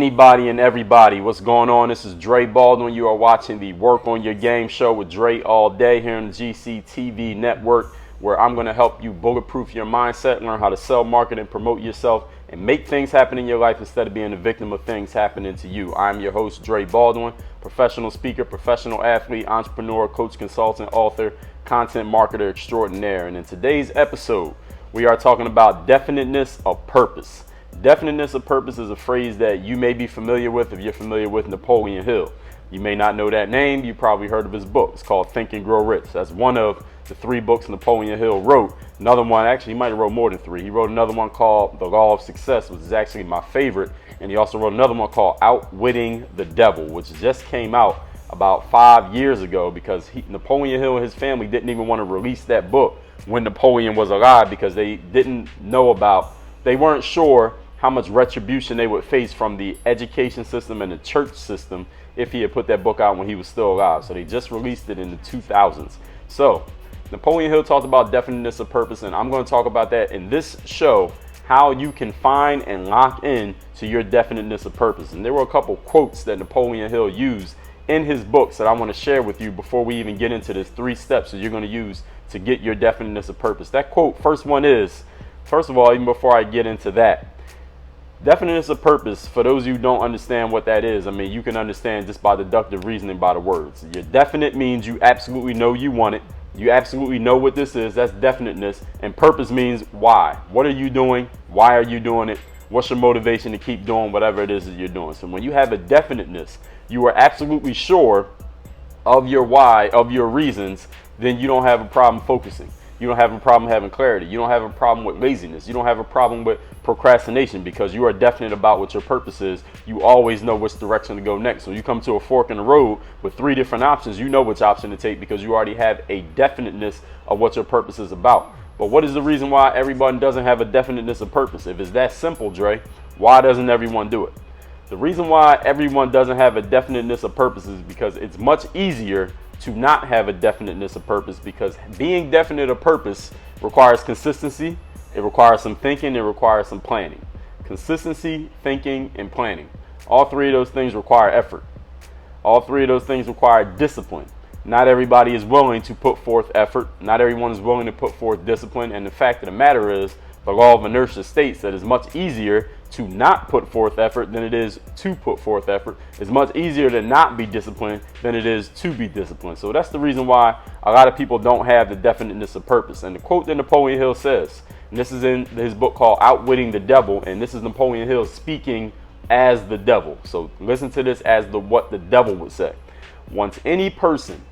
Anybody and everybody, what's going on? This is Dre Baldwin. You are watching the Work on Your Game show with Dre all day here on the GCTV network, where I'm going to help you bulletproof your mindset, learn how to sell, market, and promote yourself, and make things happen in your life instead of being a victim of things happening to you. I'm your host, Dre Baldwin, professional speaker, professional athlete, entrepreneur, coach, consultant, author, content marketer extraordinaire. And in today's episode, we are talking about definiteness of purpose. Definiteness of purpose is a phrase that you may be familiar with if you're familiar with Napoleon Hill. You may not know that name. You probably heard of his book. It's called Think and Grow Rich. That's one of the 3 books Napoleon Hill wrote. Another one, actually, he might have wrote more than 3. He wrote another one called The Law of Success, which is actually my favorite. And he also wrote another one called Outwitting the Devil, which just came out about 5 years ago because Napoleon Hill and his family didn't even want to release that book when Napoleon was alive because they weren't sure how much retribution they would face from the education system and the church system if he had put that book out when he was still alive. So they just released it in the 2000s. So Napoleon Hill talked about definiteness of purpose, and I'm going to talk about that in this show, how you can find and lock in to your definiteness of purpose. And there were a couple quotes that Napoleon Hill used in his books that I want to share with you before we even get into this 3 steps that you're going to use to get your definiteness of purpose. That quote, first one is, first of all, even before I get into that, definiteness of purpose, for those of you who don't understand what that is, I mean, you can understand just by deductive reasoning by the words. Your definite means you absolutely know you want it. You absolutely know what this is. That's definiteness. And purpose means why. What are you doing? Why are you doing it? What's your motivation to keep doing whatever it is that you're doing? So when you have a definiteness, you are absolutely sure of your why, of your reasons, then you don't have a problem focusing. You don't have a problem having clarity. You don't have a problem with laziness. You don't have a problem with procrastination because you are definite about what your purpose is. You always know which direction to go next. So you come to a fork in the road with 3 different options. You know which option to take because you already have a definiteness of what your purpose is about. But what is the reason why everyone doesn't have a definiteness of purpose? If it's that simple, Dre, why doesn't everyone do it? The reason why everyone doesn't have a definiteness of purpose is because it's much easier to not have a definiteness of purpose, because being definite of purpose requires consistency, it requires some thinking, it requires some planning. Consistency, thinking, and planning. All 3 of those things require effort. All 3 of those things require discipline. Not everybody is willing to put forth effort. Not everyone is willing to put forth discipline. And the fact of the matter is, the law of inertia states that it's much easier to not put forth effort than it is to put forth effort. It's much easier to not be disciplined than it is to be disciplined. So that's the reason why a lot of people don't have the definiteness of purpose. And the quote that Napoleon Hill says, and this is in his book called Outwitting the Devil, and this is Napoleon Hill speaking as the devil. So listen to this as what the devil would say. Once any person